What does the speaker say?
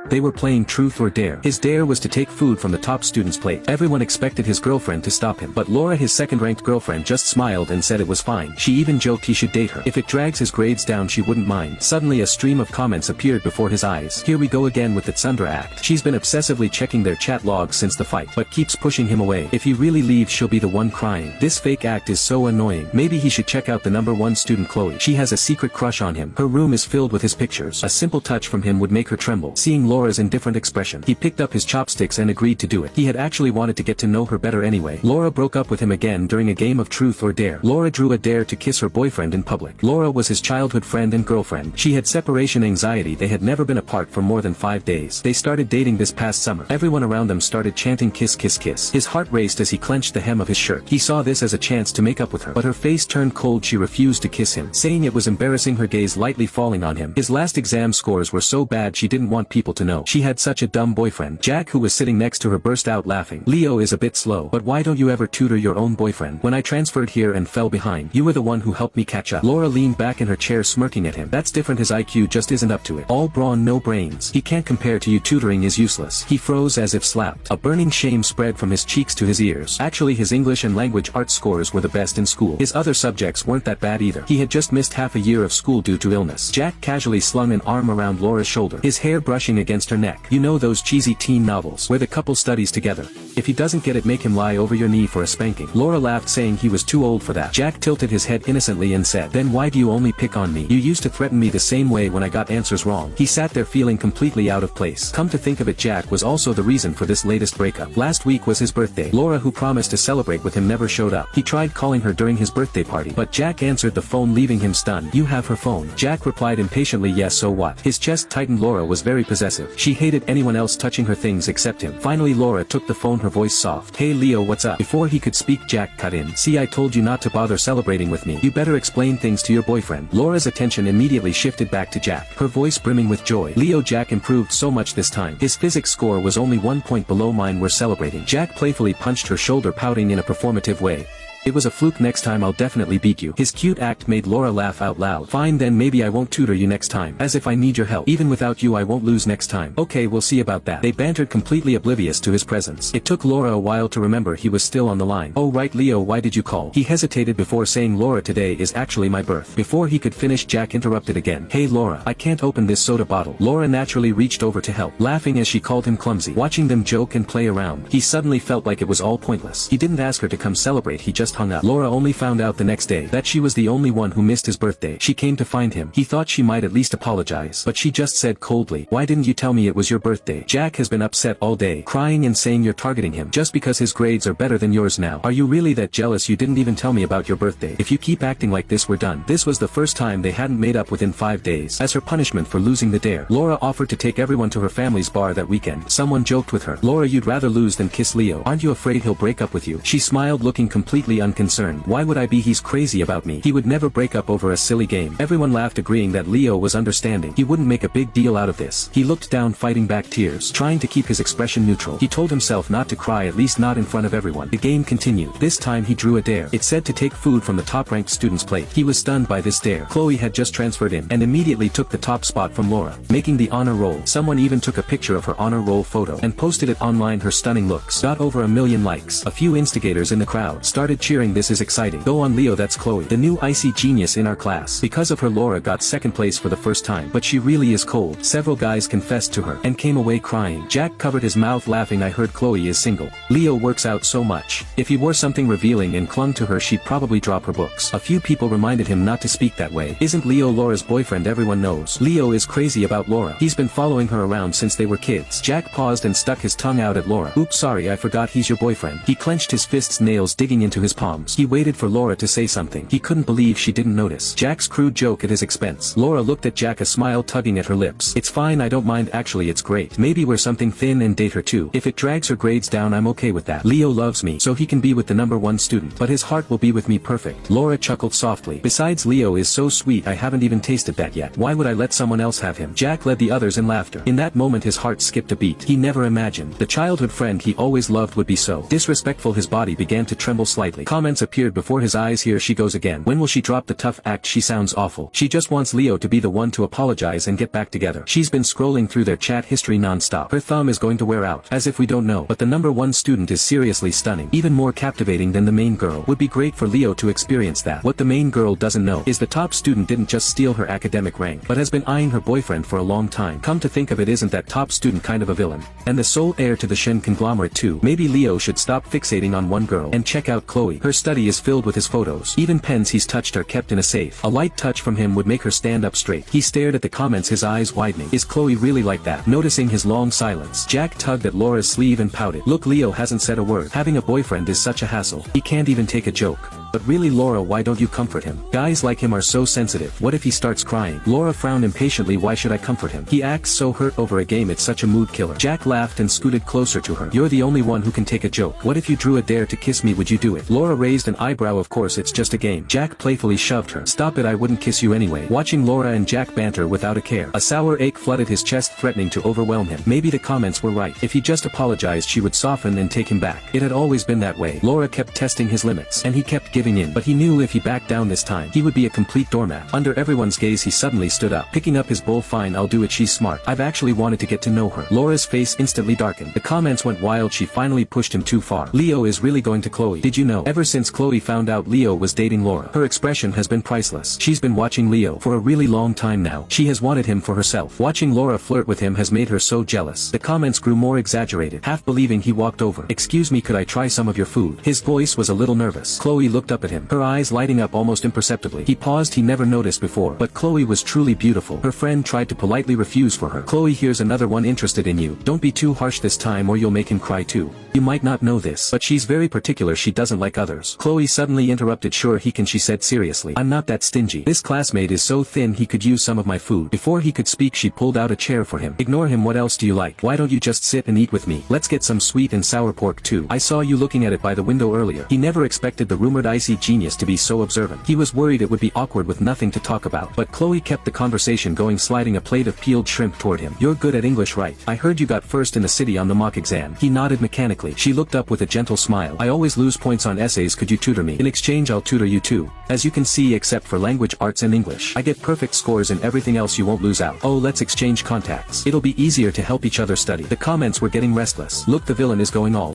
They were playing Truth or Dare. His dare was to take food from the top student's plate. Everyone expected his girlfriend to stop him, but Laura, his second-ranked girlfriend, just smiled and said it was fine. She even joked he should date her. If it drags his grades down she wouldn't mind. Suddenly a stream of comments appeared before his eyes. Here we go again with that Sundra act. She's been obsessively checking their chat logs since the fight, but keeps pushing him away. If he really leaves she'll be the one crying. This fake act is so annoying. Maybe he should check out the #1 student Chloe. She has a secret crush on him. Her room is filled with his pictures. A simple touch from him would make her tremble. Seeing Laura's indifferent expression, he picked up his chopsticks and agreed to do it. He had actually wanted to get to know her better anyway. Laura broke up with him again during a game of Truth or Dare. Laura drew a dare to kiss her boyfriend in public. Laura was his childhood friend and girlfriend. She had separation anxiety. They had never been apart for more than 5 days. They started dating this past summer. Everyone around them started chanting kiss kiss kiss. His heart raced as he clenched the hem of his shirt. He saw this as a chance to make up with her, but her face turned cold. She refused to kiss him, saying it was embarrassing, her gaze lightly falling on him. His last exam scores were so bad she didn't want people to know. She had such a dumb boyfriend. Jack, who was sitting next to her, burst out laughing. Leo is a bit slow, but why don't you ever tutor your own boyfriend? When I transferred here and fell behind, you were the one who helped me catch up. Laura leaned back in her chair smirking at him. That's different, his IQ just isn't up to it. All brawn no brains. He can't compare to you. Tutoring is useless. He froze as if slapped. A burning shame spread from his cheeks to his ears. Actually his English and language arts scores were the best in school. His other subjects weren't that bad either. He had just missed half a year of school due to illness. Jack casually slung an arm around Laura's shoulder, his hair brushing against her neck. You know those cheesy teen novels where the couple studies together? If he doesn't get it, make him lie over your knee for a spanking. Laura laughed, saying he was too old for that. Jack tilted his head innocently and said, then why do you only pick on me? You used to threaten me the same way when I got answers wrong. He sat there feeling completely out of place. Come to think of it, Jack was also the reason for this latest breakup. Last week was his birthday. Laura, who promised to celebrate with him, never showed up. He tried calling her during his birthday party, but Jack answered the phone, leaving him stunned. You have her phone? Jack replied impatiently, yes, so what? His chest tightened. Laura was very possessive. She hated anyone else touching her things except him. Finally Laura took the phone, her voice soft. Hey Leo, what's up? Before he could speak, Jack cut in. See, I told you not to bother celebrating with me. You better explain things to your boyfriend. Laura's attention immediately shifted back to Jack, her voice brimming with joy. Leo, Jack improved so much this time. His physics score was only 1 point below mine. We're celebrating. Jack playfully punched her shoulder, pouting in a performative way. It was a fluke. Next time I'll definitely beat you. His cute act made Laura laugh out loud. Fine then, maybe I won't tutor you next time. As if I need your help. Even without you I won't lose next time. Okay, we'll see about that. They bantered, completely oblivious to his presence. It took Laura a while to remember he was still on the line. Oh right Leo, why did you call? He hesitated before saying, Laura, today is actually my birth. Before he could finish, Jack interrupted again. Hey Laura, I can't open this soda bottle. Laura naturally reached over to help, laughing as she called him clumsy. Watching them joke and play around, he suddenly felt like it was all pointless. He didn't ask her to come celebrate, he just hung up. Laura only found out the next day that she was the only one who missed his birthday. She came to find him. He thought she might at least apologize, but she just said coldly, why didn't you tell me it was your birthday? Jack has been upset all day, crying and saying you're targeting him just because his grades are better than yours now. Are you really that jealous? You didn't even tell me about your birthday. If you keep acting like this, we're done. This was the first time they hadn't made up within 5 days. As her punishment for losing the dare, Laura offered to take everyone to her family's bar that weekend. Someone joked with her, Laura, you'd rather lose than kiss Leo. Aren't you afraid he'll break up with you? She smiled, looking completely unconcerned. Why would I be? He's crazy about me. He would never break up over a silly game. Everyone laughed, agreeing that Leo was understanding. He wouldn't make a big deal out of this. He looked down, fighting back tears, trying to keep his expression neutral. He told himself not to cry, at least not in front of everyone. The game continued. This time he drew a dare. It said to take food from the top-ranked student's plate. He was stunned by this dare. Chloe had just transferred in and immediately took the top spot from Laura, making the honor roll. Someone even took a picture of her honor roll photo and posted it online. Her stunning looks got over 1 million likes. A few instigators in the crowd started cheering. This is exciting. Go on Leo, that's Chloe, the new icy genius in our class. Because of her, Laura got second place for the first time, but she really is cold. Several guys confessed to her and came away crying. Jack covered his mouth, laughing. I heard Chloe is single. Leo works out so much. If he wore something revealing and clung to her, she'd probably drop her books. A few people reminded him not to speak that way. Isn't Leo Laura's boyfriend? Everyone knows Leo is crazy about Laura. He's been following her around since they were kids. Jack paused and stuck his tongue out at Laura. Oops, sorry, I forgot he's your boyfriend. He clenched his fists, nails digging into his palms. He waited for Laura to say something. He couldn't believe she didn't notice Jack's crude joke at his expense. Laura looked at Jack, a smile tugging at her lips. It's fine, I don't mind, actually it's great. Maybe wear something thin and date her too. If it drags her grades down, I'm okay with that. Leo loves me, so he can be with the #1 student, but his heart will be with me. Perfect. Laura chuckled softly. Besides, Leo is so sweet, I haven't even tasted that yet. Why would I let someone else have him? Jack led the others in laughter. In that moment his heart skipped a beat. He never imagined the childhood friend he always loved would be so disrespectful. His body began to tremble slightly. Comments appeared before his eyes. Here she goes again. When will she drop the tough act? She sounds awful. She just wants Leo to be the one to apologize and get back together. She's been scrolling through their chat history non-stop. Her thumb is going to wear out. As if we don't know. But the number one student is seriously stunning. Even more captivating than the main girl. Would be great for Leo to experience that. What the main girl doesn't know is the top student didn't just steal her academic rank, but has been eyeing her boyfriend for a long time. Come to think of it, isn't that top student kind of a villain? And the sole heir to the Shen conglomerate too. Maybe Leo should stop fixating on one girl and check out Chloe. Her study is filled with his photos. Even pens he's touched are kept in a safe. A light touch from him would make her stand up straight. He stared at the comments, his eyes widening. Is Chloe really like that? Noticing his long silence, Jack tugged at Laura's sleeve and pouted. Look, Leo hasn't said a word. Having a boyfriend is such a hassle. He can't even take a joke. But really, Laura, why don't you comfort him? Guys like him are so sensitive. What if he starts crying? Laura frowned impatiently. Why should I comfort him? He acts so hurt over a game. It's such a mood killer. Jack laughed and scooted closer to her. You're the only one who can take a joke. What if you drew a dare to kiss me? Would you do it? Laura raised an eyebrow. Of course, it's just a game. Jack playfully shoved her. Stop it, I wouldn't kiss you anyway. Watching Laura and Jack banter without a care, a sour ache flooded his chest, threatening to overwhelm him. Maybe the comments were right. If he just apologized, she would soften and take him back. It had always been that way. Laura kept testing his limits, and he kept giving in. But he knew if he backed down this time, he would be a complete doormat. Under everyone's gaze, he suddenly stood up, picking up his bowl. Fine, I'll do it. She's smart. I've actually wanted to get to know her. Laura's face instantly darkened. The comments went wild. She finally pushed him too far. Leo is really going to Chloe. Did you know? Ever since Chloe found out Leo was dating Laura, her expression has been priceless. She's been watching Leo for a really long time now. She has wanted him for herself. Watching Laura flirt with him has made her so jealous. The comments grew more exaggerated. Half believing, he walked over. Excuse me, could I try some of your food? His voice was a little nervous. Chloe looked up at him, her eyes lighting up almost imperceptibly. He paused. He never noticed before, but Chloe was truly beautiful. Her friend tried to politely refuse for her. Chloe, here's another one interested in you. Don't be too harsh this time or you'll make him cry too. You might not know this, but she's very particular. She doesn't like others. Chloe suddenly interrupted. Sure he can, she said seriously. I'm not that stingy. This classmate is so thin he could use some of my food. Before he could speak, she pulled out a chair for him. Ignore him. What else do you like? Why don't you just sit and eat with me? Let's get some sweet and sour pork too. I saw you looking at it by the window earlier. He never expected the rumored icy genius to be so observant. He was worried it would be awkward with nothing to talk about, but Chloe kept the conversation going, sliding a plate of peeled shrimp toward him. You're good at English, right? I heard you got first in the city on the mock exam. He nodded mechanically. She looked up with a gentle smile. I always lose points on essays. Could you tutor me? In exchange, I'll tutor you too. As you can see, except for language arts and English, I get perfect scores in everything else. You won't lose out. Oh, let's exchange contacts. It'll be easier to help each other study. The comments were getting restless. Look, the villain is going all